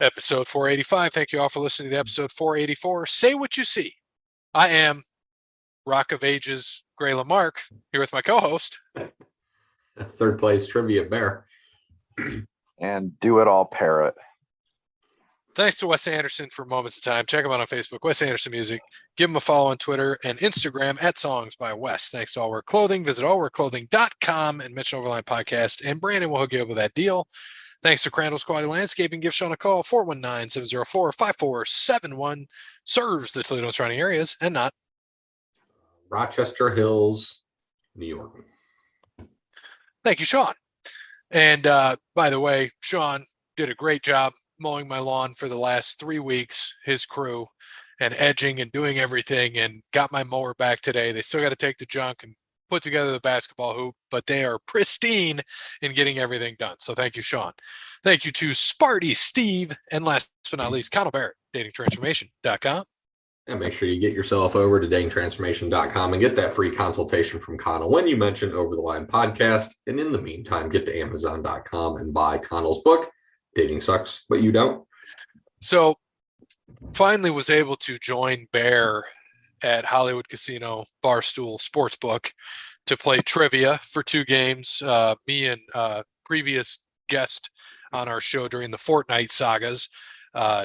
Episode 485. Thank you all for listening to episode 484. Say what you see. I am Rock of Ages, Gray Lamarck, here with my co-host. Third place trivia bear. And do it all Parrot. Thanks to Wes Anderson for Moments of Time. Check him out on Facebook, Wes Anderson Music. Give him a follow on Twitter and Instagram at Songs by Wes. Thanks to All Wear Clothing. Visit allwearclothing.com and Mitch Overline Podcast. And Brandon will hook you up with that deal. Thanks to Crandall's Quality Landscaping. Give Sean a call, 419-704-5471. Serves the Toledo and surrounding areas and not Rochester Hills, New York. Thank you, Sean. And by the way, Sean did a great job mowing my lawn for the last 3 weeks, his crew, and edging and doing everything, and got my mower back today. They still got to take the junk and put together the basketball hoop, but they are pristine in getting everything done. So thank you, Sean. Thank you to Sparty, Steve, and last but not least, Connell Barrett, datingtransformation.com. And make sure you get yourself over to datingtransformation.com and get that free consultation from Connell when you mention Over the Line Podcast. And in the meantime, get to amazon.com and buy Connell's book, Dating Sucks, But You Don't. So finally was able to join Bear at Hollywood Casino Barstool Sportsbook to play trivia for 2 games. Me and previous guest on our show during the Fortnite sagas,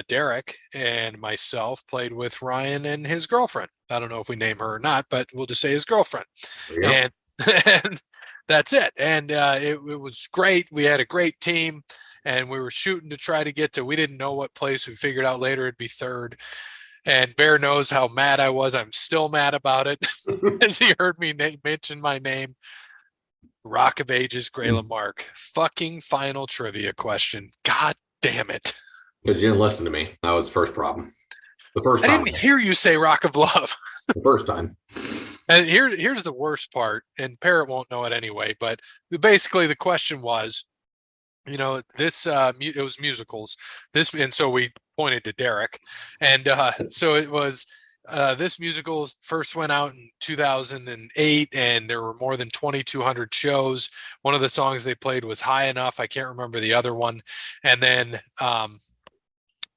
Derek, and myself played with Ryan and his girlfriend. I don't know if we name her or not, but we'll just say his girlfriend. And that's it. And it was great. We had a great team, and we were shooting to try to get to, we didn't know what place. We figured out later it'd be 3rd. And Bear knows how mad I was. I'm still mad about it as he heard me mention my name. Rock of Ages, Gray Lamarck. Fucking final trivia question. God damn it. Because you didn't listen to me. That was the first problem. The first time. I didn't hear you say Rock of Love. The first time. And here's the worst part, and Parrot won't know it anyway, but basically the question was, you know, this it was musicals. And so we pointed to Derek. And so it was this musical first went out in 2008, and there were more than 2,200 shows. One of the songs they played was High Enough. I can't remember the other one. And then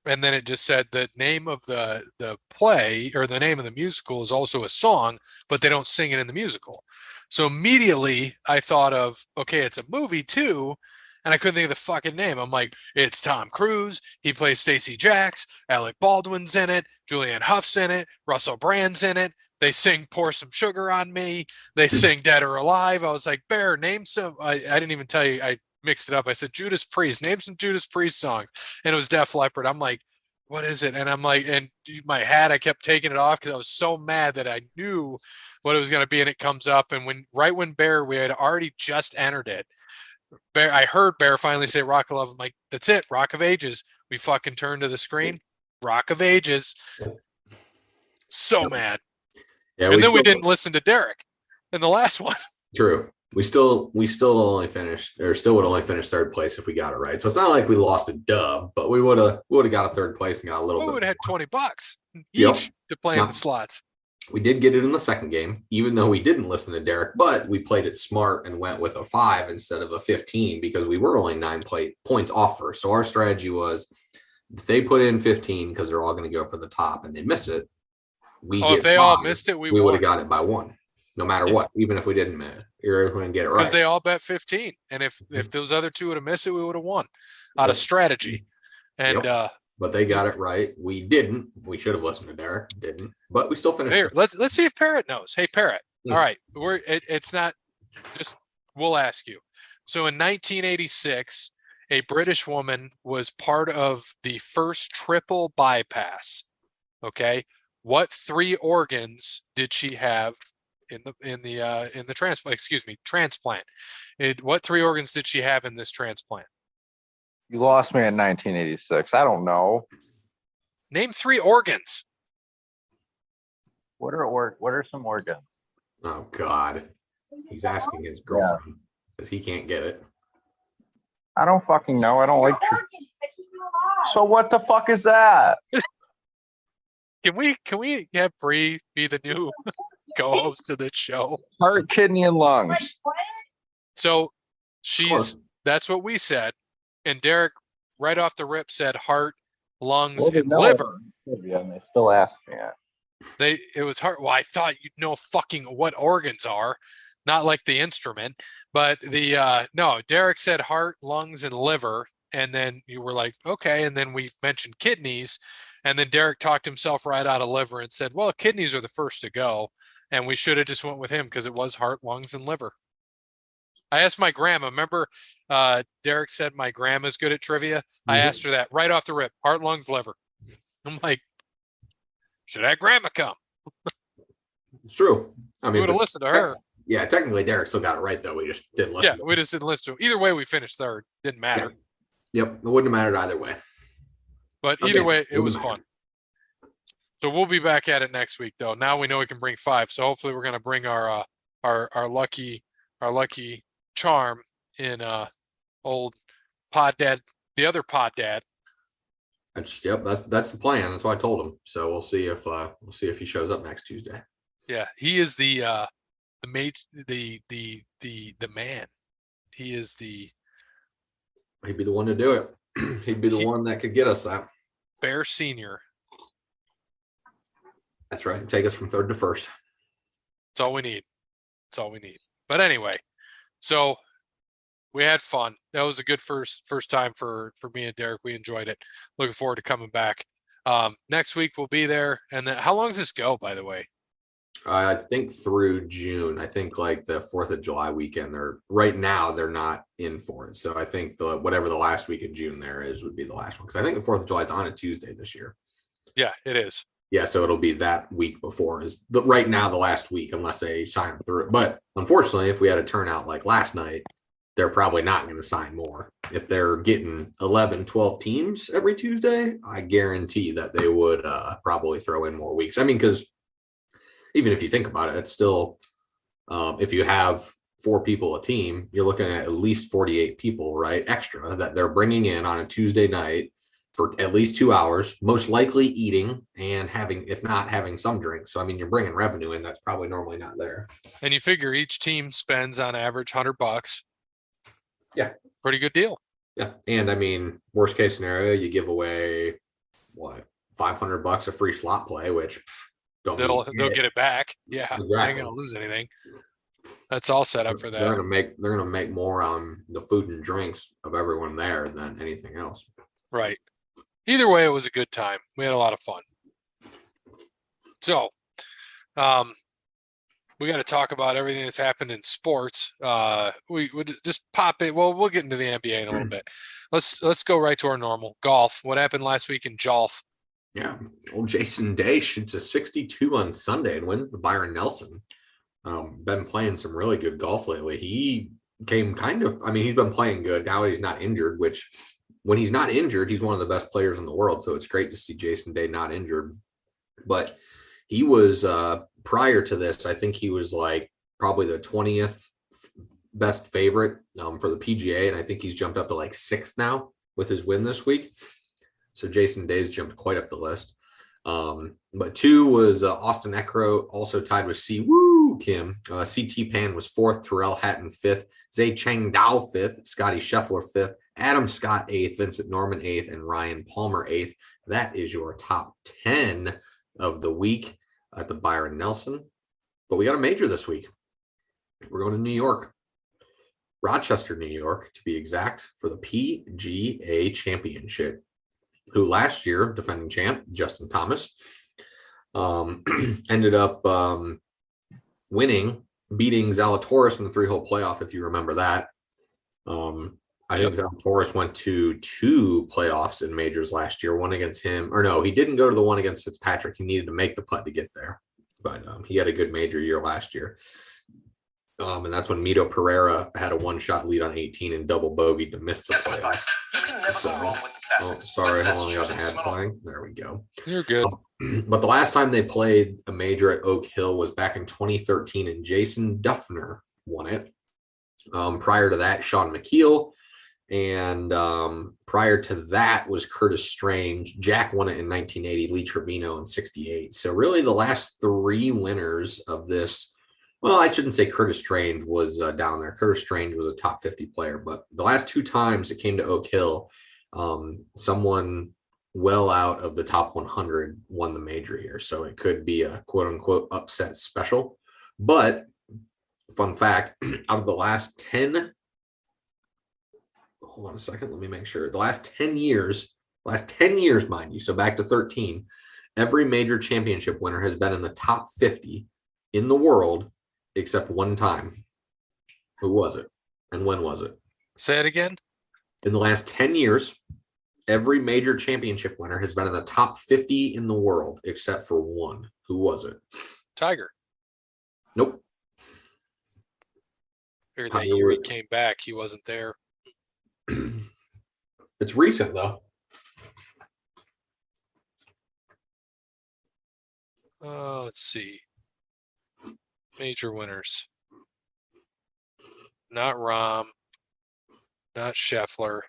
it just said the name of the play, or the name of the musical, is also a song, but they don't sing it in the musical. So immediately I thought of, okay, it's a movie too. And I couldn't think of the fucking name. I'm like, it's Tom Cruise. He plays Stacey Jacks. Alec Baldwin's in it. Julianne Hough's in it. Russell Brand's in it. They sing Pour Some Sugar on Me. They sing Dead or Alive. I was like, Bear, name some. I didn't even tell you. I mixed it up. I said, Judas Priest. Name some Judas Priest songs. And it was Def Leppard. I'm like, what is it? And I'm like, and my hat, I kept taking it off because I was so mad that I knew what it was going to be. And it comes up. And right when Bear, we had already just entered it. Bear, I heard Bear finally say Rock of Love. I'm like, that's it, Rock of Ages. We fucking turned to the screen, Rock of Ages. So mad. Yeah, and then we didn't listen to Derek in the last one. True. We still only finished, or still would only finish 3rd place if we got it right. So it's not like we lost a dub, but we would have got a 3rd place and got a little bit. We would have had $20 each to play in the slots. We did get it in the second game, even though we didn't listen to Derek, but we played it smart and went with a 5 instead of a 15 because we were only 9 points off first. So our strategy was, if they put in 15 because they're all going to go for the top and they miss it, if they all missed it, we would have got it by 1, no matter what, even if we didn't miss it. You're going to get it right. Because they all bet 15. And if those other 2 would have missed it, we would have won out of strategy. And but they got it right. We didn't. We should have listened to Derek. Didn't. But we still finished. Here, let's see if Parrot knows. Hey, Parrot. All right. It's not just, we'll ask you. So in 1986, a British woman was part of the first triple bypass. Okay. What 3 organs did she have in the transplant? Excuse me, transplant. What 3 organs did she have in this transplant? You lost me in 1986. I don't know. Name 3 organs. What are some organs? Oh God, he's asking his girlfriend because he can't get it. I don't fucking know. I don't like. So what the fuck is that? Can we have Bree be the new co-host of this show? Heart, kidney, and lungs. So that's what we said. And Derek, right off the rip, said heart, lungs, Well, they and know liver. trivia, and they still ask me it. It was hard. Well, I thought you'd know fucking what organs are, not like the instrument, but no, Derek said heart, lungs, and liver. And then you were like, okay. And then we mentioned kidneys. And then Derek talked himself right out of liver and said, well, kidneys are the first to go. And we should have just went with him because it was heart, lungs, and liver. I asked my grandma, remember Derek said my grandma's good at trivia? I asked her that right off the rip, heart, lungs, liver. I'm like, should that grandma come? It's true. I We mean, would have listened to her. yeah, technically Derek still got it right though. We just didn't listen. Yeah, we just didn't listen to him. Either way, we finished third. Didn't matter. Yep, it wouldn't have mattered either way. But either way, it was fun. So we'll be back at it next week, though. Now we know we can bring 5. So hopefully we're going to bring our lucky charm in old pod dad, the other pod dad. That's the plan. That's what I told him. So we'll see if he shows up next Tuesday. Yeah, he is the man. He is the. He'd be the one to do it. He'd be the one that could get us that. Bear Senior. That's right. Take us from third to first. That's all we need. That's all we need. But anyway, so we had fun. That was a good first time for me and Derek. We enjoyed it. Looking forward to coming back. Next week we'll be there. And then how long does this go, by the way? I think through June. I think like the 4th of July weekend. Right now they're not in for it. So I think whatever the last week of June there is would be the last one. Because I think the 4th of July is on a Tuesday this year. Yeah, it is. Yeah, so it'll be that week before right now the last week, unless they sign through it. But unfortunately, if we had a turnout like last night, they're probably not going to sign more. If they're getting 11, 12 teams every Tuesday, I guarantee that they would probably throw in more weeks. I mean, because even if you think about it, it's still, if you have 4 people a team, you're looking at least 48 people, right? Extra that they're bringing in on a Tuesday night for at least 2 hours, most likely eating and if not having some drinks. So, I mean, you're bringing revenue in that's probably normally not there. And you figure each team spends on average $100. Yeah. Pretty good deal. Yeah. And I mean, worst case scenario, you give away $500 of free slot play, which they'll get it back. Yeah. Exactly. They ain't going to lose anything. That's all set up for that. They're going to make more on the food and drinks of everyone there than anything else. Right. Either way, it was a good time. We had a lot of fun. So, we got to talk about everything that's happened in sports. We would just pop it. Well, we'll get into the NBA in a little bit. Let's go right to our normal golf. What happened last week in golf? Yeah. Well, Jason Day shoots a 62 on Sunday and wins the Byron Nelson. Been playing some really good golf lately. He came he's been playing good now he's not injured, which when he's not injured, he's one of the best players in the world. So it's great to see Jason Day not injured. But he was, prior to this, I think he was like probably the 20th best favorite for the PGA. And I think he's jumped up to like 6th now with his win this week. So Jason Day's jumped quite up the list. But 2 was Austin Eckroat, also tied with Kim. CT Pan was 4th, Terrell Hatton 5th, Zay Chang Dao 5th, Scotty Scheffler 5th, Adam Scott 8th, Vincent Norman 8th, and Ryan Palmer 8th. That is your top 10 of the week at the Byron Nelson. But we got a major this week. We're going to New York, Rochester, New York, to be exact, for the PGA Championship. Who last year, defending champ, Justin Thomas, ended up beating Zalatoris in the 3-hole playoff, if you remember that. I think Zalatoris went to 2 playoffs in majors last year, one against him. Or no, he didn't go to the one against Fitzpatrick. He needed to make the putt to get there. But he had a good major year last year. And that's when Mito Pereira had a 1-shot lead on 18 and double bogeyed to miss the playoffs. Sorry, hold on, we got the ad playing. There we go. You're good. But the last time they played a major at Oak Hill was back in 2013, and Jason Duffner won it. Prior to that, Sean McKeel. And prior to that was Curtis Strange. Jack won it in 1980, Lee Trevino in 68. So really the last 3 winners of this. Well, I shouldn't say Curtis Strange was down there. Curtis Strange was a top 50 player, but the last 2 times it came to Oak Hill, someone well out of the top 100 won the major here. So it could be a quote unquote upset special. But fun fact, out of the last 10, hold on a second, let me make sure. The last 10 years, mind you, so back to 13, every major championship winner has been in the top 50 in the world except one time. Who was it? And when was it? Say it again. In the last 10 years, every major championship winner has been in the top 50 in the world except for one. Who was it? Tiger. Nope. Or that year he came back, he wasn't there. It's recent, though. Let's see. Major winners. Not Rahm. Not Scheffler.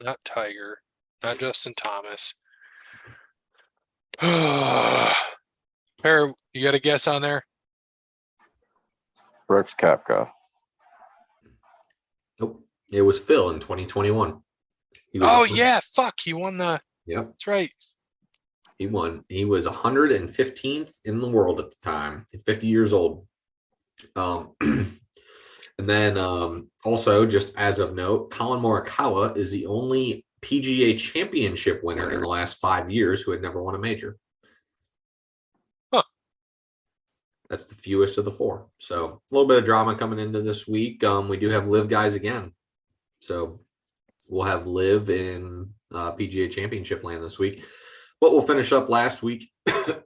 Not Tiger. Not Justin Thomas. Parrot, you got a guess on there? Brooks Koepka. Nope. It was Phil in 2021. Oh, yeah. Fuck. He won the. Yep. That's right. He won. He was 115th in the world at the time, 50 years old. And then also, just as of note, Colin Morikawa is the only PGA championship winner in the last 5 years who had never won a major. Huh. That's the fewest of the four. So a little bit of drama coming into this week. We do have live guys again. So we'll have live in PGA championship land this week. But we'll finish up last week.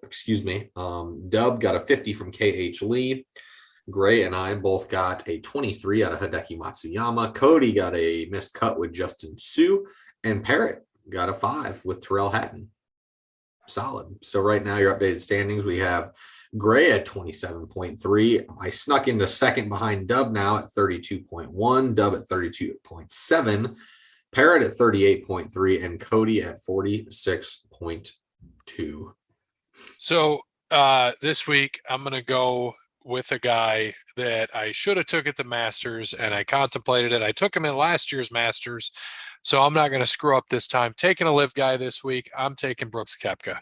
Excuse me. Dub got a 50 from KH Lee. Gray and I both got a 23 out of Hideki Matsuyama. Cody got a missed cut with Justin Sue. And Parrot got a 5 with Terrell Hatton. Solid. So right now, your updated standings, we have Gray at 27.3. I snuck into second behind Dub now at 32.1. Dub at 32.7. Parrot at 38.3. And Cody at 46.2. So this week, I'm going to go with a guy that I should have took at the Masters, and I contemplated it. I took him in last year's Masters, so I'm not going to screw up this time. Taking a live guy this week, I'm taking Brooks Koepka.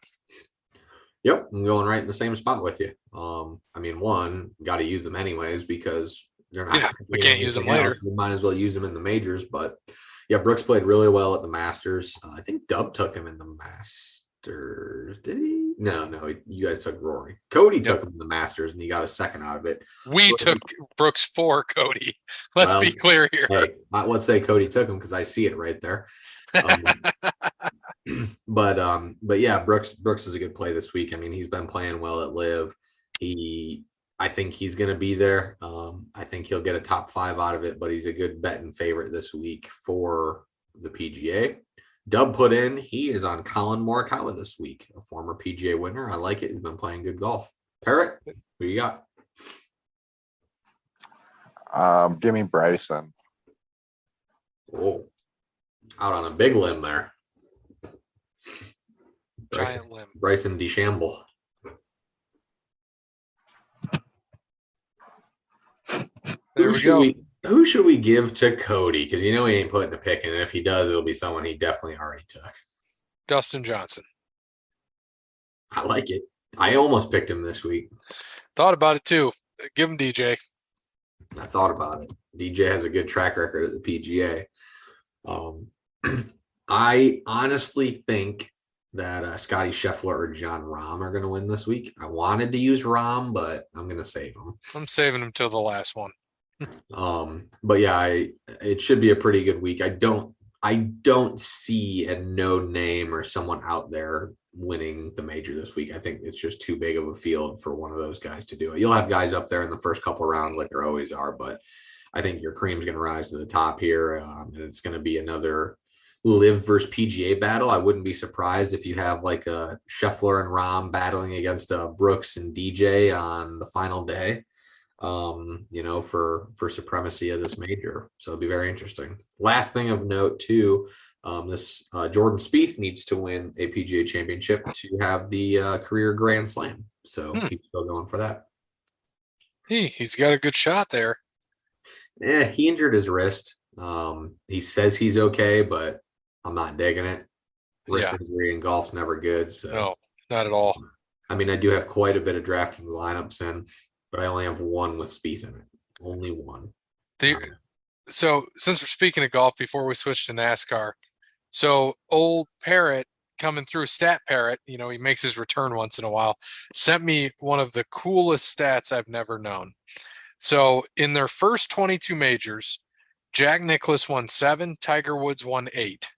Yep, I'm going right in the same spot with you. I mean, one, got to use them anyways because they're not. Yeah, we can't use them later. We might as well use them in the majors. But yeah, Brooks played really well at the Masters. I think Dub took him in the Masters. Did he? No, you guys took Rory. Cody took him in the Masters, and he got a second out of it. We took Brooks for Cody. Let's be clear here. Hey, let's say Cody took him because I see it right there. But yeah, Brooks is a good play this week. I mean, he's been playing well at Live. I think he's going to be there. I think he'll get a top 5 out of it, but he's a good betting favorite this week for the PGA. Dub put in, he is on Colin Morikawa this week, a former PGA winner. I like it. He's been playing good golf. Parrot, who you got? Give me Bryson. Oh, out on a big limb there. Giant limb. Bryson DeChambeau. There we go. Who should we give to Cody? Because he ain't putting a pick in, and if he does, it'll be someone he definitely already took. Dustin Johnson. I like it. I almost picked him this week. Thought about it too. Give him DJ. I thought about it. DJ has a good track record at the PGA. I honestly think that Scotty Scheffler or John Rahm are going to win this week. I wanted to use Rahm, but I'm going to save him. I'm saving him till the last one. But yeah, it should be a pretty good week. I don't see a no name or someone out there winning the major this week. I think it's just too big of a field for one of those guys to do it. You'll have guys up there in the first couple of rounds like there always are, but I think your cream's going to rise to the top here, and it's going to be another Live versus PGA battle. I wouldn't be surprised if you have like a Scheffler and Rahm battling against Brooks and DJ on the final day. For supremacy of this major. So it'll be very interesting. Last thing of note too, this Jordan Spieth needs to win a PGA championship to have the career Grand Slam. So he's still going for that. He's got a good shot there. Yeah, he injured his wrist. He says he's okay, but I'm not digging it. Wrist Yeah, injury in golf's never good. So, no, not at all. I mean, I do have quite a bit of DraftKings lineups in, but I only have one with Spieth in it. Only one. The, so since we're speaking of golf, before we switch to NASCAR, so old Parrot coming through, Stat Parrot, he makes his return once in a while, sent me one of the coolest stats I've never known. So in their first 22 majors, Jack Nicklaus won 7, Tiger Woods won 8.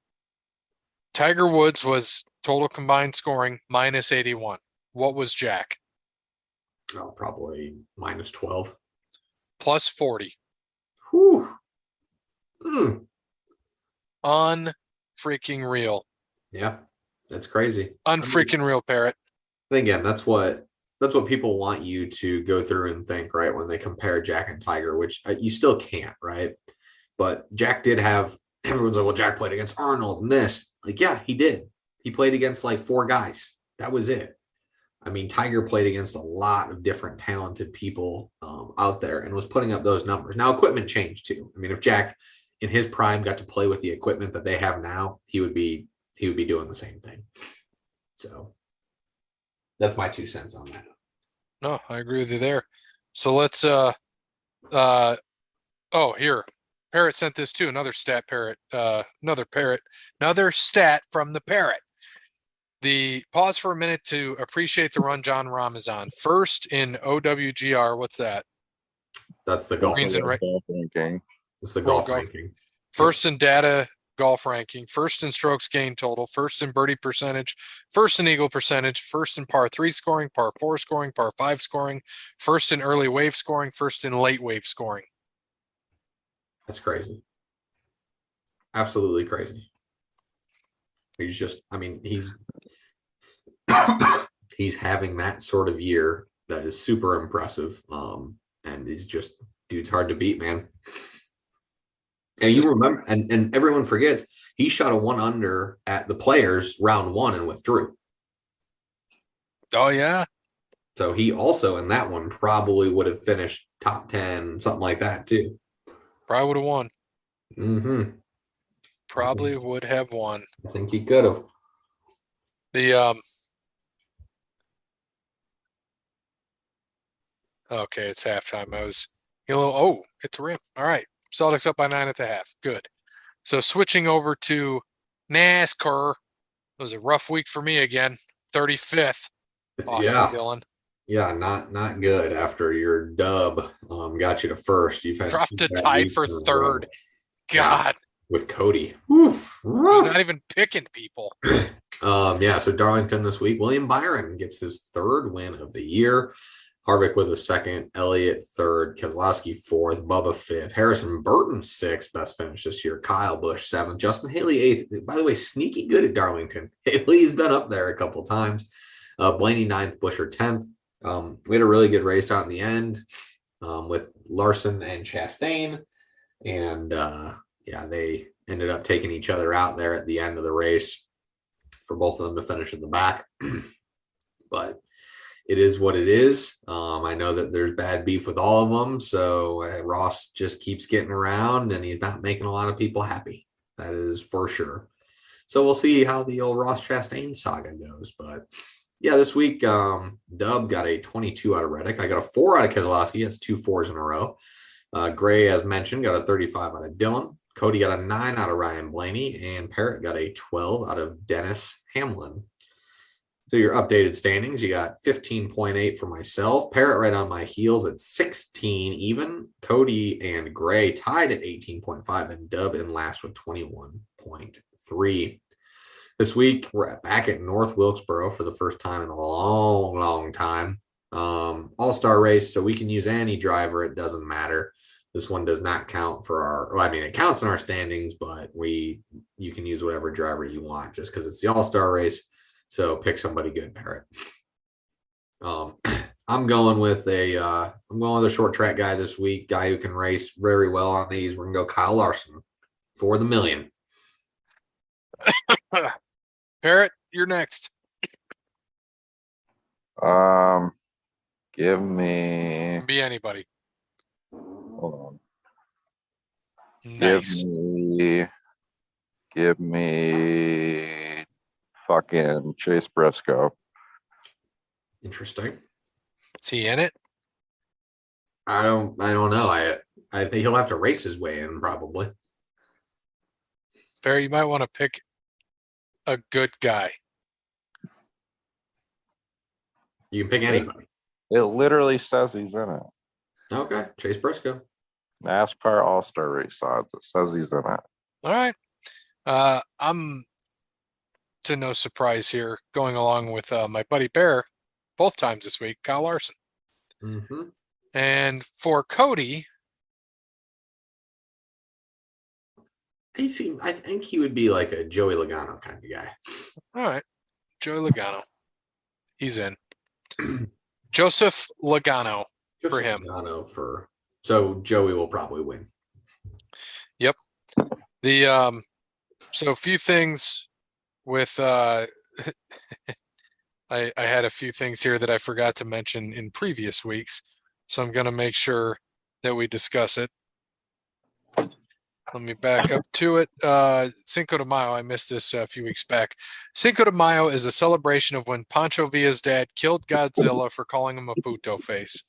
Tiger Woods was total combined scoring minus 81. What was Jack? Oh, probably minus 12. Plus 40. Whew. Mm. Unfreaking real. Yeah, that's crazy. Unfreaking real, Parrot. Again, that's what people want you to go through and think, right? When they compare Jack and Tiger, which you still can't, right? But Jack did have, everyone's like, well, Jack played against Arnold and this. Like, yeah, he did. He played against like 4 guys. That was it. I mean, Tiger played against a lot of different talented people out there and was putting up those numbers. Now, equipment changed too. I mean, if Jack in his prime got to play with the equipment that they have now, he would be doing the same thing. So that's my 2 cents on that. No, I agree with you there. So let's here. Parrot sent this too. Another stat stat from the Parrot. The pause for a minute to appreciate the run John Rahm is on. First in OWGR. What's that? That's the golf. Greens and ranking. It's the golf ranking. First in data golf ranking, first in strokes gained total, first in birdie percentage, first in eagle percentage, first in par 3 scoring, par 4 scoring, par 5 scoring, first in early wave scoring, first in late wave scoring. That's crazy. Absolutely crazy. He's just, I mean, he's having that sort of year that is super impressive. And he's just, dude's hard to beat, man. And you remember, and everyone forgets, he shot a 1 under at the Players round 1 and withdrew. Oh yeah. So he also in that one probably would have finished top 10, something like that too. Probably would have won. Mm-hmm. Probably would have won. I think he could have. Okay, it's halftime. It's a rim. All right. Celtics up by 9 at the half. Good. So switching over to NASCAR. It was a rough week for me again. 35th. Austin Dillon. Yeah, not good after your dub got you to first. You've had dropped to tied for third. God. With Cody. He's not even picking people. So Darlington this week. William Byron gets his 3rd win of the year. Harvick with a 2nd, Elliott 3rd, Keselowski 4th, Bubba 5th, Harrison Burton 6th, best finish this year, Kyle Busch 7th, Justin Haley 8th. By the way, sneaky good at Darlington. Haley's been up there a couple times. Blaney 9th, Buescher 10th. We had a really good race out in the end with Larson and Chastain. And they ended up taking each other out there at the end of the race for both of them to finish in the back. But it is what it is. I know that there's bad beef with all of them. So Ross just keeps getting around and he's not making a lot of people happy. That is for sure. So we'll see how the old Ross Chastain saga goes. But yeah, this week, Dub got a 22 out of Reddick. I got a 4 out of Keselowski. That's 2 4s in a row. Gray, as mentioned, got a 35 out of Dillon. Cody got a 9 out of Ryan Blaney. And Parrot got a 12 out of Dennis Hamlin. So your updated standings, you got 15.8 for myself. Parrot right on my heels at 16 even. Cody and Gray tied at 18.5 and Dub in last with 21.3. This week, we're back at North Wilkesboro for the first time in a long, long time. All-star race, so we can use any driver. It doesn't matter. This one does not count for it counts in our standings, but you can use whatever driver you want just because it's the all-star race. So pick somebody good, Parrot. I'm going with a short track guy this week, guy who can race very well on these. We're gonna go Kyle Larson for the million. Parrot, you're next. Give me. Be anybody. Hold on. Nice. Give me fucking Chase Briscoe. Interesting. Is he in it? I don't know. I think he'll have to race his way in probably. Barry, you might want to pick a good guy. You can pick anybody. It literally says he's in it. Okay, Chase Briscoe. NASCAR All-Star Race odds. It says he's in it. All right. I'm to no surprise here, going along with my buddy Bear both times this week, Kyle Larson. Mm-hmm. And for Cody, I think he would be like a Joey Logano kind of guy. all right, Joey Logano. He's in. Joseph Logano for him. So Joey will probably win. Yep. So a few things with I had a few things here that I forgot to mention in previous weeks, so I'm going to make sure that we discuss it. Let me back up to it. Cinco de Mayo, I missed this a few weeks back. Cinco de Mayo is a celebration of when Pancho Villa's dad killed Godzilla for calling him a puto face.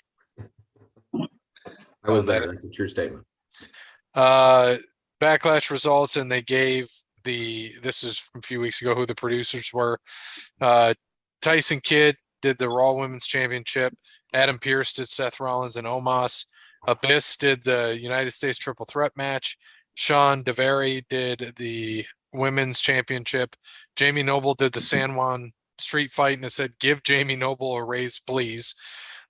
I was there. That's a true statement. Backlash results, and they gave this is from a few weeks ago, who the producers were. Tyson Kidd did the Raw Women's Championship. Adam Pearce did Seth Rollins and Omos. Abyss did the United States Triple Threat match. Sean DeVary did the Women's Championship. Jamie Noble did the San Juan Street Fight, and it said, "Give Jamie Noble a raise, please."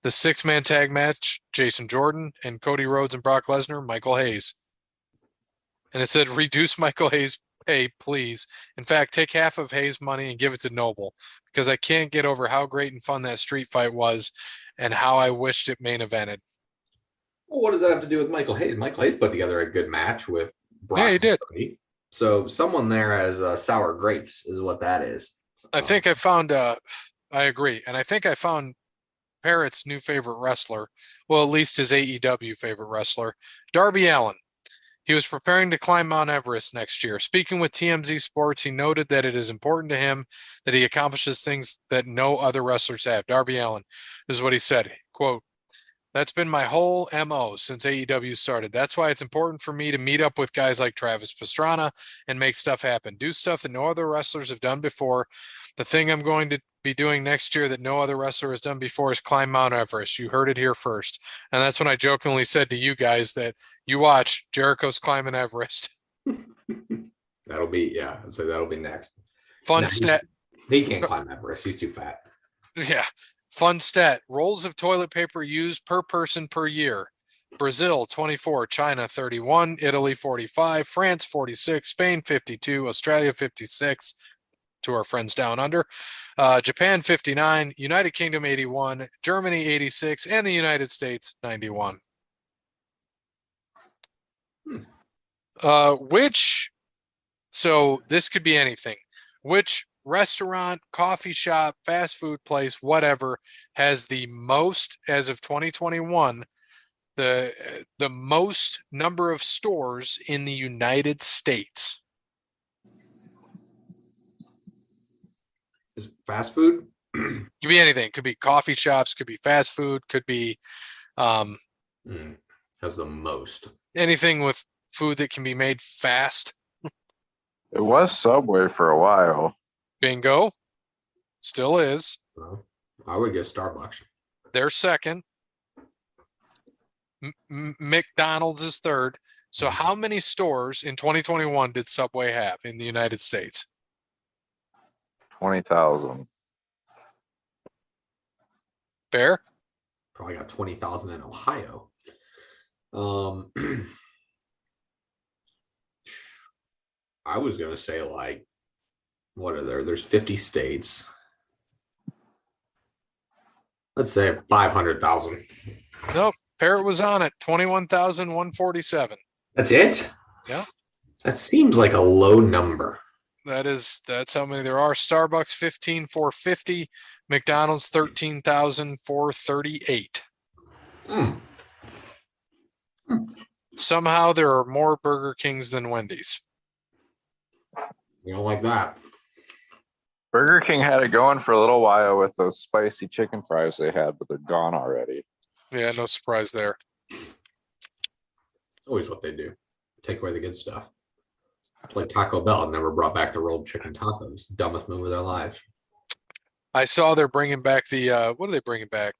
The 6-man tag match, Jason Jordan and Cody Rhodes and Brock Lesnar, Michael Hayes. And it said, "Reduce Michael Hayes' pay, please. In fact, take half of Hayes' money and give it to Noble, because I can't get over how great and fun that street fight was and how I wished it main evented." Well, what does that have to do with Michael Hayes? Michael Hayes put together a good match with Brock. Yeah, he did. Cody. So someone there has sour grapes is what that is. I think I found, I agree. And I think I found Parrot's new favorite wrestler. Well, at least his AEW favorite wrestler, Darby Allin. He was preparing to climb Mount Everest next year. Speaking with TMZ Sports, he noted that it is important to him that he accomplishes things that no other wrestlers have. Darby Allin, this is what he said, quote, "That's been my whole MO since AEW started. That's why it's important for me to meet up with guys like Travis Pastrana and make stuff happen. Do stuff that no other wrestlers have done before. The thing I'm going to be doing next year that no other wrestler has done before is climb Mount Everest. You heard it here first." And that's when I jokingly said to you guys that you watch, Jericho's climbing Everest. That'll be next. Fun stat. He can't climb Everest. He's too fat. Yeah. Fun stat. Rolls of toilet paper used per person per year. Brazil, 24, China, 31, Italy, 45, France, 46, Spain, 52, Australia, 56, to our friends down under, Japan, 59, United Kingdom, 81, Germany, 86, and the United States, 91. So this could be anything. Which restaurant, coffee shop, fast food place, whatever, has the most, as of 2021, the most number of stores in the United States? Is it fast food? Could be anything. Could be coffee shops, could be fast food, could be Has the most. anything with food that can be made fast. It was Subway for a while. Bingo. Still is. Well, I would get Starbucks. They're second. McDonald's is third. So how many stores in 2021 did Subway have in the United States? 20,000. Fair? Probably got 20,000 in Ohio. I was gonna say, like, what are there? There's 50 states. Let's say 500,000. Nope. Parrot was on it. 21,147. That's it? Yeah. That seems like a low number. That's how many there are. Starbucks 15,450, McDonald's 13,438. Somehow there are more Burger Kings than Wendy's. You don't like that? Burger King had it going for a little while with those spicy chicken fries they had, but they're gone already. Yeah, no surprise there. It's always what they do. Take away the good stuff. It's like Taco Bell never brought back the rolled chicken tacos. Dumbest move of their lives. I saw they're bringing back the what are they bringing back?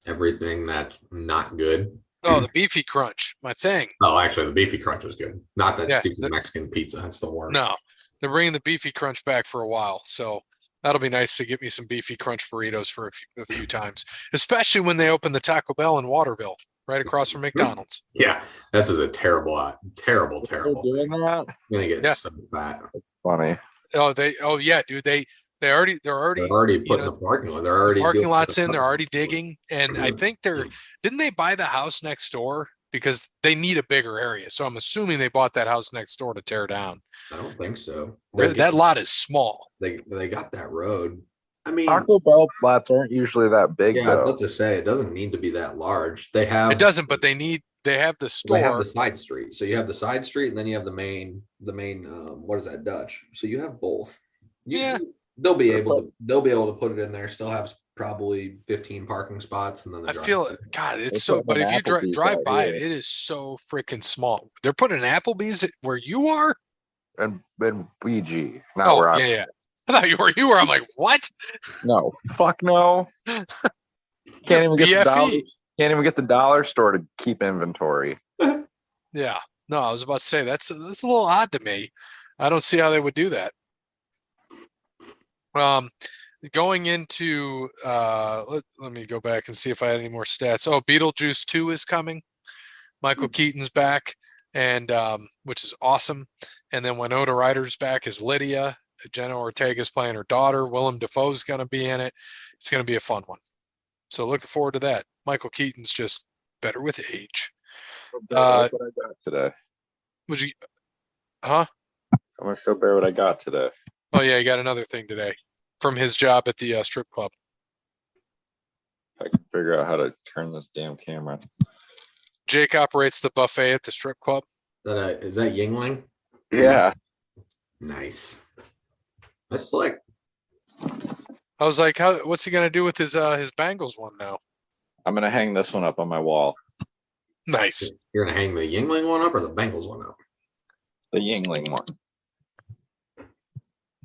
Everything that's not good. Oh, the beefy crunch, my thing. Oh, actually, the beefy crunch is good. Not that Yeah, stupid Mexican pizza. That's the worst. No, they're bringing the beefy crunch back for a while, so that'll be nice to get me some beefy crunch burritos for a few times, especially when they open the Taco Bell in Waterville, right across from McDonald's. Yeah, this is a terrible. They're doing that? I'm gonna get Yeah. so fat. Funny. Oh yeah, dude, they're already They're already putting the parking lot. They're already parking doing lots the in. They're parking already lot. digging, and I think didn't they buy the house next door because they need a bigger area? So I'm assuming they bought that house next door to tear down. I don't think so. That lot is small. They got that road. I mean, Taco Bell flats aren't usually that big, yeah, I was though. about to say it doesn't need to be that large. They have It doesn't, but they have the They have store. the side street. So you have the side street, and then you have the main. What is that, Dutch? So you have both. Yeah. they'll be able to put it in there. Still have probably 15 parking spots, and then I feel it. God, it's so. But if you drive by it, it is so freaking small. They're putting an Applebee's where you are. And BG, not where I'm. Yeah. I thought you were. I'm like, what? No, fuck no. Can't even get the dollar. Can't even get the dollar store to keep inventory. Yeah. No, I was about to say that's a little odd to me. I don't see how they would do that. Going into let me go back and see if I had any more stats. Oh, Beetlejuice 2 is coming. Michael Keaton's back, and which is awesome. And then Winona Ryder's back as Lydia. Jenna Ortega's playing her daughter. Willem Dafoe's going to be in it. It's going to be a fun one. So looking forward to that. Michael Keaton's just better with age. That's what I got today. Would you? Huh? I'm gonna show Bear what I got today. Oh yeah, he got another thing today from his job at the strip club. I can figure out how to turn this damn camera. Jake operates the buffet at the strip club. Is that Yingling? Yeah. Nice. That's slick. I was like, what's he gonna do with his Bengals one now? I'm gonna hang this one up on my wall. Nice. You're gonna hang the Yingling one up or the Bengals one up? The Yingling one.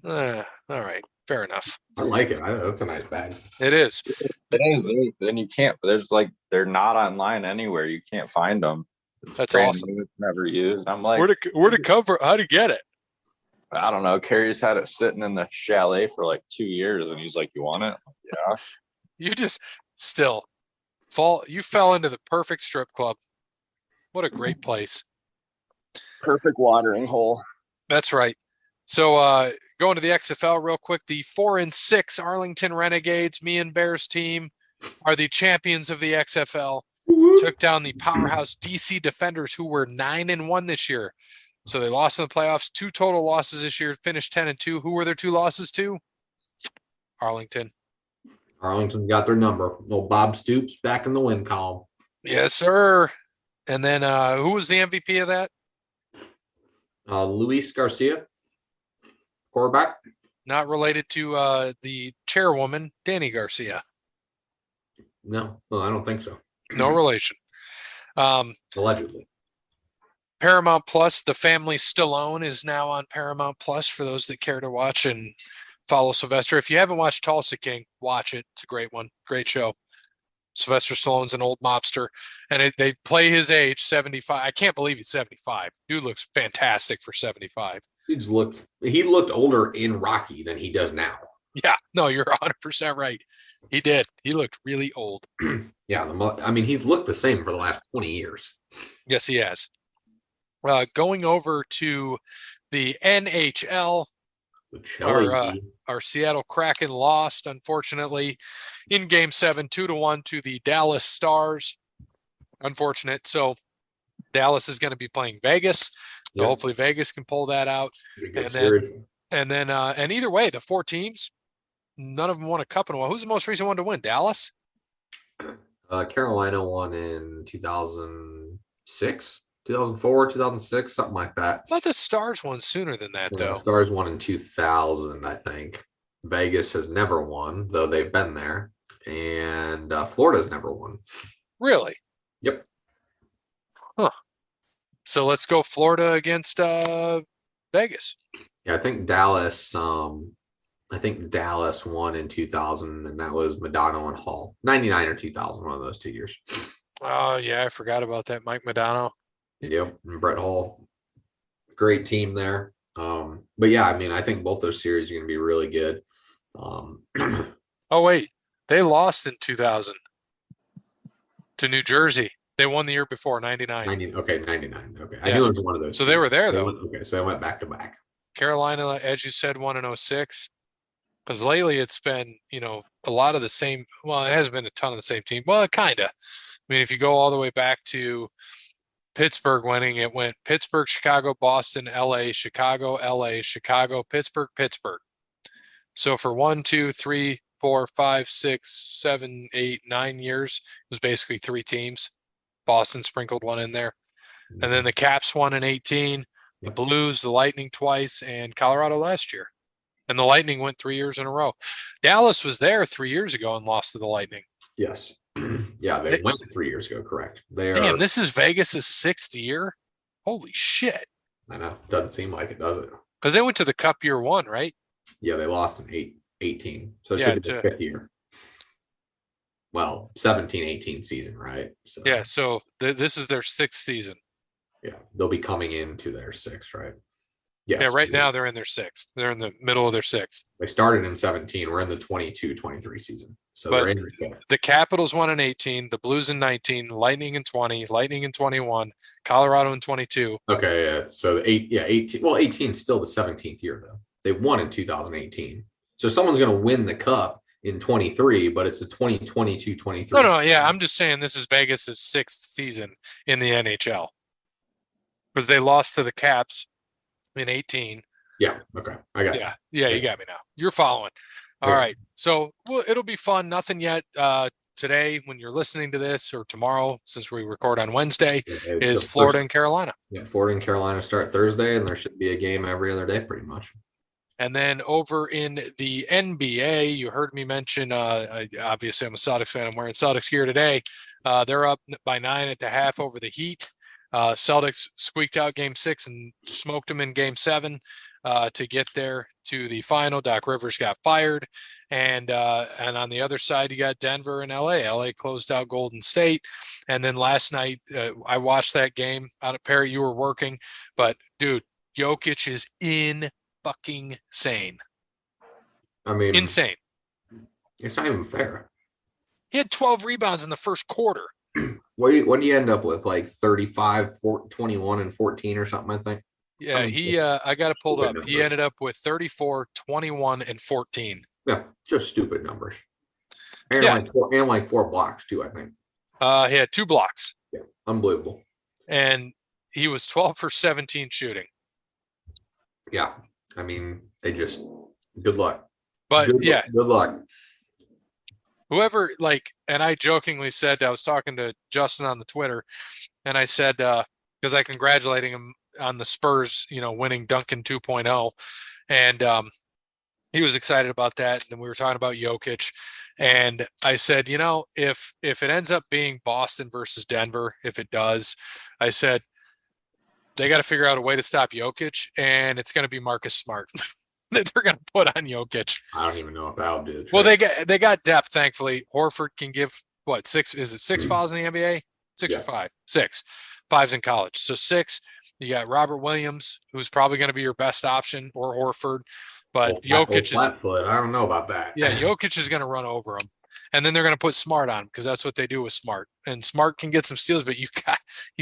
All right, fair enough. I like it. That's a nice bag. It is. It is. Then you can't. They're not online anywhere. You can't find them. That's awesome. It's never used. I'm like, where to cover? How to get it? I don't know. Carrie's had it sitting in the chalet for like 2 years, and he's like, "You want it?" Yeah. You just still you fell into the perfect strip club. What a great place. Perfect watering hole. That's right. So going to the XFL real quick, the 4-6 Arlington Renegades, me and Bears team, are the champions of the XFL. Took down the powerhouse DC Defenders, who were 9-1 this year. So they lost in the playoffs. 2 total losses this year. Finished 10-2. Who were their 2 losses to? Arlington. Arlington's got their number. Little Bob Stoops back in the win column. Yes, sir. And then who was the MVP of that? Luis Garcia, quarterback. Not related to the chairwoman, Danny Garcia. No, I don't think so. No relation. Allegedly. Paramount Plus, The Family Stallone is now on Paramount Plus for those that care to watch and follow Sylvester. If you haven't watched Tulsa King, watch it. It's a great one. Great show. Sylvester Stallone's an old mobster, and they play his age, 75. I can't believe he's 75. Dude looks fantastic for 75. He looked older in Rocky than he does now. Yeah, no, you're 100% right. He did. He looked really old. Yeah, he's looked the same for the last 20 years. Yes, he has. Going over to the NHL, our Seattle Kraken lost, unfortunately, in Game 7, 2-1 to the Dallas Stars. Unfortunate. So Dallas is going to be playing Vegas. So hopefully Vegas can pull that out. And either way, the 4 teams, none of them won a cup in a while. Who's the most recent one to win? Dallas? Carolina won in 2016. 2006, 2004, 2006, something like that. I thought the Stars won sooner than that, Yeah, though. Stars won in 2000, I think. Vegas has never won, though they've been there. And Florida's never won. Really? Yep. Huh. So let's go Florida against Vegas. Yeah, I think Dallas won in 2000, and that was Madonna and Hall. 99 or 2000, one of those 2 years. Oh, yeah, I forgot about that. Mike Modano. Yep, and Brett Hall. Great team there. But yeah, I mean, I think both those series are going to be really good. Oh, wait. They lost in 2000 to New Jersey. They won the year before, 99. 99. Okay. Yeah. I knew it was one of those. So they were there, though. Okay, so they went back to back. Carolina, as you said, won in 06. Because lately it's been, a lot of the same. Well, it hasn't been a ton of the same team. Well, kind of. I mean, if you go all the way back to Pittsburgh winning, it went Pittsburgh, Chicago, Boston, LA, Chicago, Pittsburgh. So for 1, 2, 3, 4, 5, 6, 7, 8, 9 years, it was basically 3 teams. Boston sprinkled one in there. And then the Caps won in 18, the Blues, the Lightning twice, and Colorado last year. And the Lightning went 3 years in a row. Dallas was there 3 years ago and lost to the Lightning. Yes. Yeah, they went 3 years ago, correct. Damn, this is Vegas' 6th year? Holy shit. I know. Doesn't seem like it, does it? Because they went to the Cup year 1, right? Yeah, they lost in 18. So it should be the 5th year. Well, 17-18 season, right? So, yeah, so this is their 6th season. Yeah, they'll be coming into their 6th, right? Yes. Yeah, right now they're in their 6th. They're in the middle of their 6th. They started in 17. We're in the 22-23 season. So they're in the 5th. The Capitals won in 18, the Blues in 19, Lightning in 20, Lightning in 21, Colorado in 22. Okay, yeah. So 18. Well, 18 is still the 17th year, though. They won in 2018. So someone's going to win the Cup in 23, but it's a 2022-23. No, yeah. I'm just saying this is Vegas' 6th season in the NHL. Because they lost to the Caps in 18. Yeah. Okay. I got you. Yeah, you got me now. You're following. All right. So it'll be fun. Nothing yet today when you're listening to this, or tomorrow, since we record on Wednesday, is Florida and Carolina. Yeah, Florida and Carolina start Thursday, and there should be a game every other day pretty much. And then over in the NBA, you heard me mention, obviously I'm a Celtics fan. I'm wearing Celtics gear today. They're up by 9 at the half over the Heat. Celtics squeaked out game 6 and smoked them in game 7 to get there to the final. Doc Rivers got fired. And on the other side, you got Denver and LA. LA closed out Golden State. And then last night, I watched that game out at Parrot. You were working. But, dude, Jokic is fucking insane. I mean, insane. It's not even fair. He had 12 rebounds in the first quarter. What do you end up with? Like 35, 21, and 14 or something, I think? Yeah, I got it pulled up. He ended up with 34, 21, and 14. Yeah, just stupid numbers. And like 4 blocks, too, I think. He had 2 blocks. Yeah, unbelievable. And he was 12 for 17 shooting. Yeah, I mean, good luck. But good luck. Whoever, and I jokingly said, I was talking to Justin on the Twitter, and I said, because I congratulating him on the Spurs, winning Duncan 2.0. And he was excited about that. And then we were talking about Jokic. And I said, if it ends up being Boston versus Denver, if it does, I said, they got to figure out a way to stop Jokic, and it's going to be Marcus Smart that they're going to put on Jokic. I don't even know if that'll do it. Well, they got depth, thankfully. Horford can give, 6? Is it 6 fouls in the NBA? 6 or 5? 6. 5's in college. So 6. You got Robert Williams, who's probably going to be your best option, or Horford. But Jokic is. I don't know about that. Yeah, Jokic is going to run over him. And then they're going to put Smart on, because that's what they do with Smart. And Smart can get some steals, but you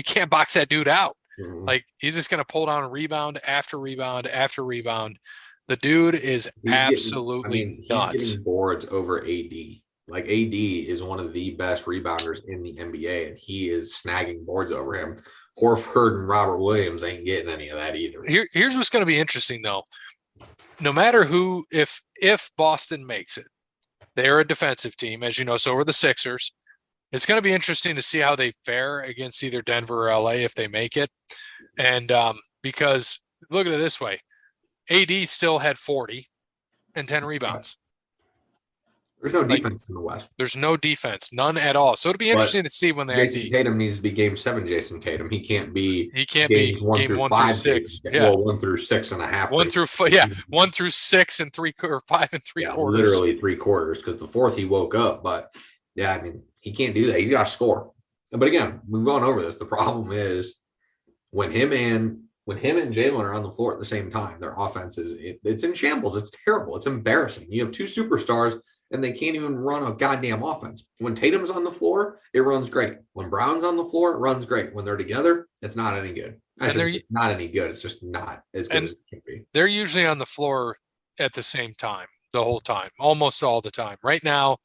can't box that dude out. Mm-hmm. He's just going to pull down rebound after rebound after rebound. The dude is absolutely nuts. He's getting boards over AD. AD is one of the best rebounders in the NBA, and he is snagging boards over him. Horford and Robert Williams ain't getting any of that either. Here's what's going to be interesting, though. No matter who, if Boston makes it, they're a defensive team, as you know, so are the Sixers. It's going to be interesting to see how they fare against either Denver or LA if they make it. And because look at it this way, AD still had 40 and 10 rebounds. There's no defense in the West. There's no defense, none at all. So it'll be interesting to see when they Jason Tatum needs to be game 7 Jason Tatum. He can't be game 1 through 6. Yeah. Well, 1 through 6.5. 1 through 6 and 3 or 5 and 3 quarters. Literally 3 quarters, because the fourth he woke up. But yeah, I mean, he can't do that. He's got to score. But again, we've gone over this. The problem is when him and Jalen are on the floor at the same time, their offense it's in shambles. It's terrible. It's embarrassing. You have 2 superstars and they can't even run a goddamn offense. When Tatum's on the floor, it runs great. When Brown's on the floor, it runs great. When they're together, it's not any good. It's not any good. It's just not as good as it should be. They're usually on the floor at the same time, the whole time, almost all the time. Right now,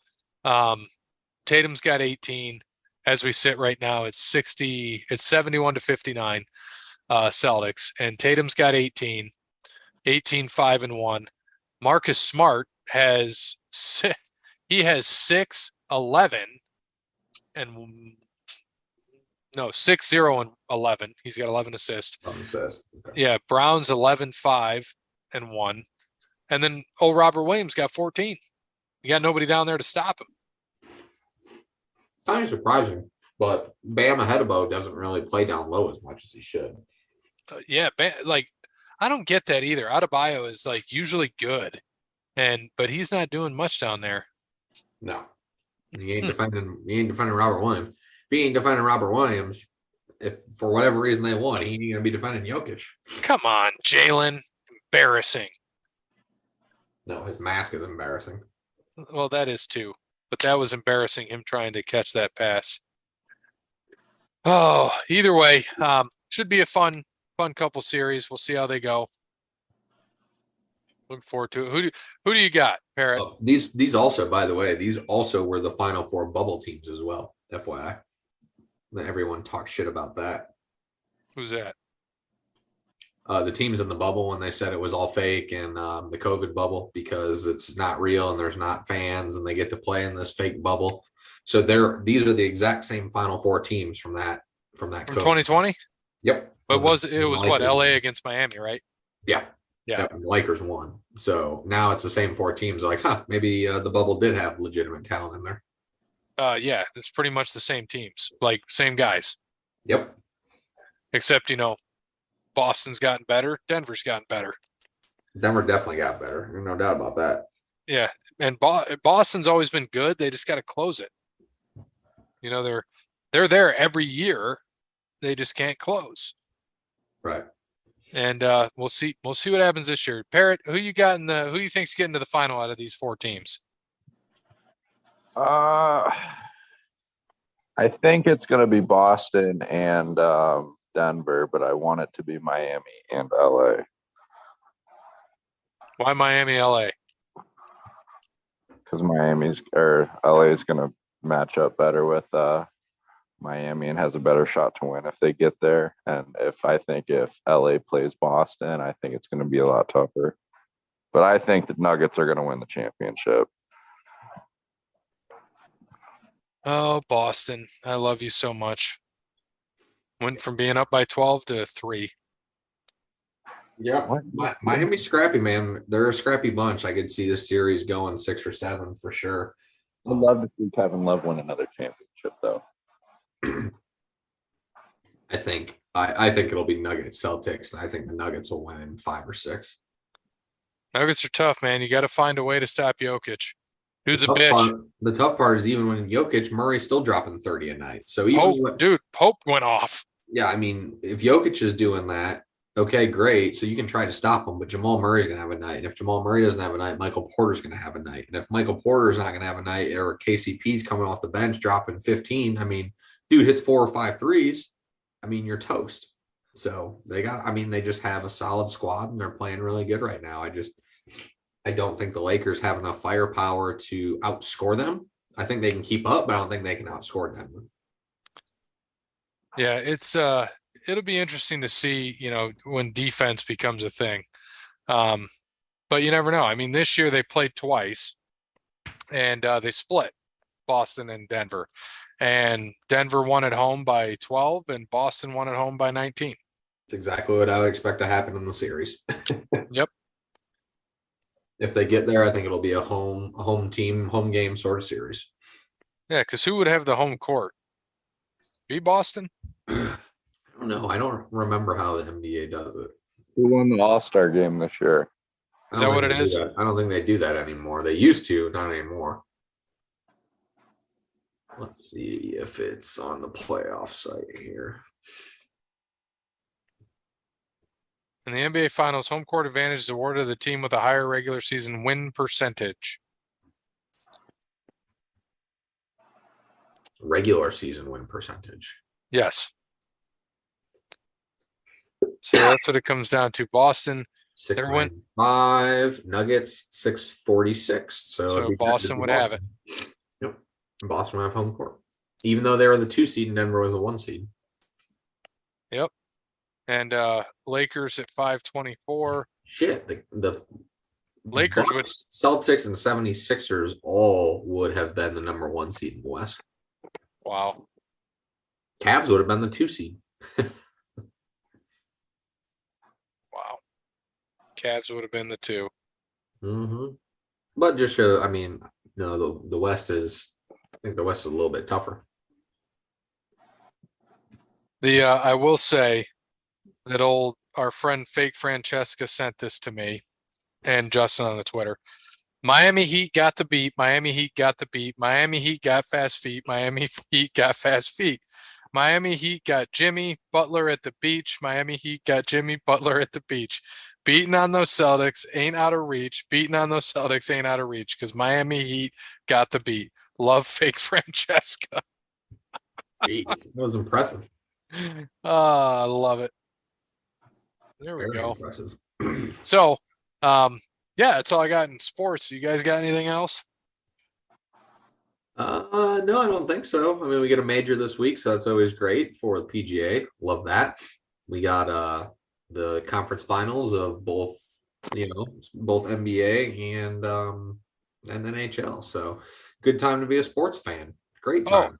Tatum's got 18. As we sit right now, it's 71-59 Celtics. And Tatum's got 18, 5-1. Marcus Smart has 6, 11 and 6-0 and 11. He's got 11 assists. Okay. Yeah, Brown's 11-5-1. And then Robert Williams got 14. You got nobody down there to stop him. It's kind of surprising, but Bam Adebayo doesn't really play down low as much as he should. I don't get that either. Adebayo is usually good. But he's not doing much down there. No, he ain't defending. He ain't defending Robert Williams. If he ain't defending Robert Williams, if for whatever reason they won, he ain't gonna be defending Jokic. Come on, Jalen. Embarrassing. No, his mask is embarrassing. Well, that is too. But that was embarrassing. Him trying to catch that pass. Oh, either way, should be a fun couple series. We'll see how they go. Looking forward to it. Who do you got, Parrot? Oh, these also, by the way, these also were the Final Four bubble teams as well. FYI, everyone talks shit about that. Who's that? The teams in the bubble when they said it was all fake and the COVID bubble because it's not real and there's not fans and they get to play in this fake bubble. So these are the exact same Final Four teams from that. From 2020. Yep. But it was what, LA against Miami, right? Yeah. Yeah, the Lakers won. So now it's the same 4 teams. Maybe the bubble did have legitimate talent in there. Yeah, it's pretty much the same teams, same guys. Yep. Except, Boston's gotten better. Denver's gotten better. Denver definitely got better. There's no doubt about that. Yeah, and Boston's always been good. They just got to close it. They're there every year. They just can't close. Right. And we'll see what happens this year. Parrot, who you think's getting to the final out of these 4 teams? I think it's going to be Boston and Denver, but I want it to be Miami and LA. Why Miami, LA? Because LA is going to match up better with Miami and has a better shot to win if they get there. And if LA plays Boston, I think it's going to be a lot tougher. But I think the Nuggets are going to win the championship. Oh, Boston. I love you so much. Went from being up by 12 to 3. Yeah. Miami's scrappy, man. They're a scrappy bunch. I could see this series going 6 or 7 for sure. I'd love to see Kevin Love win another championship, though. I think it'll be Nuggets Celtics, and I think the Nuggets will win in 5 or 6. Nuggets are tough, man. You got to find a way to stop Jokic. Dude's a bitch. The tough part is even when Jokic, Murray's still dropping 30 a night. So Pope went off. Yeah, I mean, if Jokic is doing that, okay, great. So you can try to stop him, but Jamal Murray's going to have a night. And if Jamal Murray doesn't have a night, Michael Porter's going to have a night. And if Michael Porter's not going to have a night, or KCP's coming off the bench dropping 15, I mean, dude hits 4 or 5 threes, I mean, you're toast. So they just have a solid squad and they're playing really good right now. I don't think the Lakers have enough firepower to outscore them. I think they can keep up, but I don't think they can outscore them. Yeah, it'll be interesting to see, when defense becomes a thing. But you never know. I mean, this year they played twice and they split, Boston and Denver. And Denver won at home by 12, and Boston won at home by 19. It's exactly what I would expect to happen in the series. Yep. If they get there, I think it'll be a home team, home game sort of series. Yeah, because who would have the home court? Be Boston? I don't know. I don't remember how the NBA does it. Who won the All-Star game this year? Is that what it is? I don't think they do that anymore. They used to, not anymore. Let's see if it's on the playoff site here. In the NBA Finals, home court advantage is awarded to the team with a higher regular season win percentage. Regular season win percentage. Yes. So that's what it comes down to. Boston, 695, Nuggets 646. So Boston would have it. Yep. Boston would have home court. Even though they were the 2 seed and Denver was the 1 seed. Yep. And Lakers at 524. Shit. The Lakers Bucks, would Celtics and 76ers all would have been the number 1 seed in the West. wow. Cavs would have been the 2 seed. Wow. Cavs would have been the 2. Mm-hmm. But just show, I mean, no, the West is, I think the West is a little bit tougher. I will say that our friend Fake Francesca sent this to me and Justin on the Twitter. Miami Heat got the beat. Miami Heat got the beat. Miami Heat got fast feet. Miami Heat got fast feet. Miami Heat got Jimmy Butler at the beach. Miami Heat got Jimmy Butler at the beach. Beating on those Celtics ain't out of reach. Beating on those Celtics ain't out of reach because Miami Heat got the beat. Love Fake Francesca. Jeez, that was impressive. I love it. There we Very go. impressive. So, yeah, that's all I got in sports. You guys got anything else? No, I don't think so. I mean, we get a major this week, so that's always great for the PGA. Love that. We got the conference finals of both NBA and NHL. So good time to be a sports fan. Great time.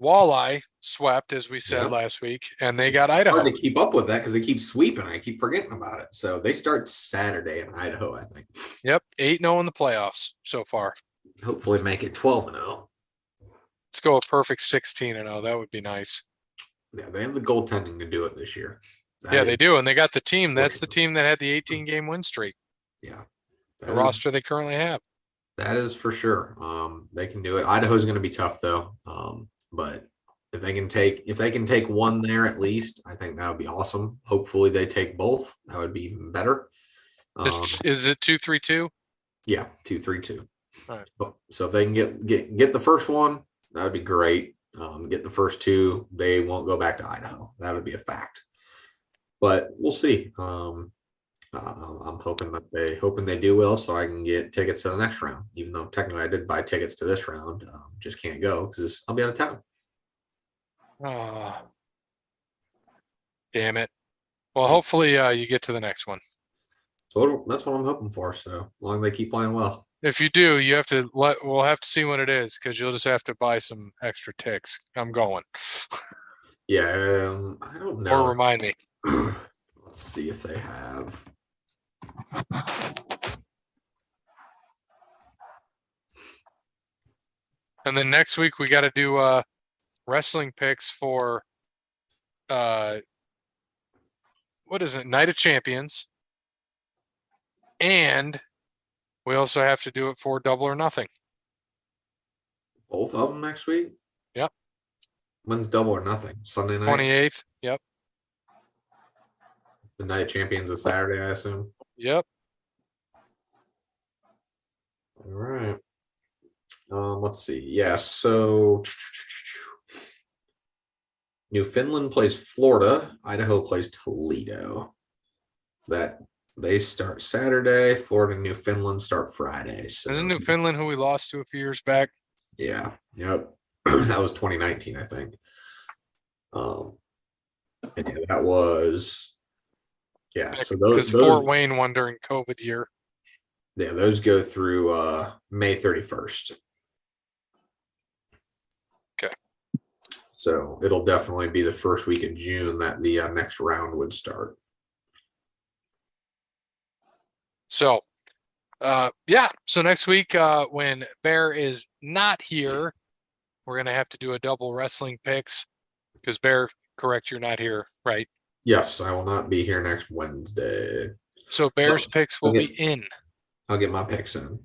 Walleye swept, as we said last week, and they got Idaho. Hard to keep up with that because they keep sweeping. I keep forgetting about it. So they start Saturday in Idaho, I think. Yep, 8-0 in the playoffs so far. Hopefully make it 12-0. Let's go a perfect 16-0. That would be nice. Yeah, they have the goaltending to do it this year. They do, and they got the team. That's the team that had the 18-game win streak. Yeah. The roster they currently have. That is for sure. They can do it. Idaho's going to be tough though. But if they can take one there at least, I think that would be awesome. Hopefully they take both. That would be even better. Is it 2-3-2? Yeah, 2-3-2. All right. So if they can get the first one, that would be great. Get the first 2, they won't go back to Idaho. That would be a fact. But we'll see. I'm hoping they do well, so I can get tickets to the next round. Even though technically I did buy tickets to this round, just can't go because I'll be out of town. Oh, damn it! Well, hopefully you get to the next one. So that's what I'm hoping for. So as long as they keep playing well. If you do, you have to we'll have to see what it is because you'll just have to buy some extra ticks. I'm going. Yeah, I don't know. Or remind me. Let's see if they have. And then next week we got to do wrestling picks for what is it? Night of Champions. And we also have to do it for Double or Nothing. Both of them next week? Yep. When's Double or Nothing? Sunday night? 28th. Yep. The Night of Champions is Saturday, I assume. Yep. All right. Let's see. Yeah, so Newfoundland plays Florida. Idaho plays Toledo. That they start Saturday. Florida and Newfoundland start Friday. So. Isn't Newfoundland who we lost to a few years back? Yeah. Yep. That was 2019, I think. And yeah, that was so those Fort Wayne won during COVID year. Yeah, those go through May 31st. Okay. So it'll definitely be the first week in June that the next round would start. So, so next week, when Bear is not here, we're going to have to do a double wrestling picks because Bear, correct, you're not here, right? Yes, I will not be here next Wednesday. So Bear's picks will be Okay. in. I'll get my picks in.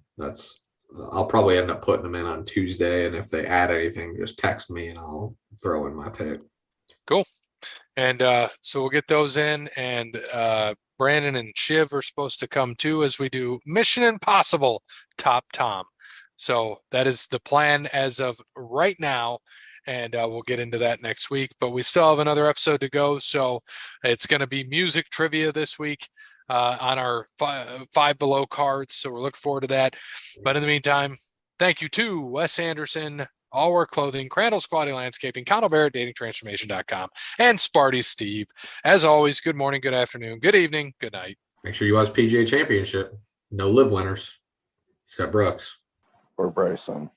I'll probably end up putting them in on Tuesday, and if they add anything, just text me and I'll throw in my pick. Cool. And so we'll get those in, and Brandon and Shiv are supposed to come too as we do Mission Impossible Top Tom. So that is the plan as of right now, and we'll get into that next week. But we still have another episode to go, so it's going to be music trivia this week on our five below cards. So we're looking forward to that. But in the meantime, thank you to Wes Anderson, All Work Clothing, Crandall Squatty Landscaping, Connell Barrett, datingtransformation.com, and Sparty Steve. As always, good morning, good afternoon, good evening, good night. Make sure you watch PGA Championship. No live winners, except Brooks. Or Bryson.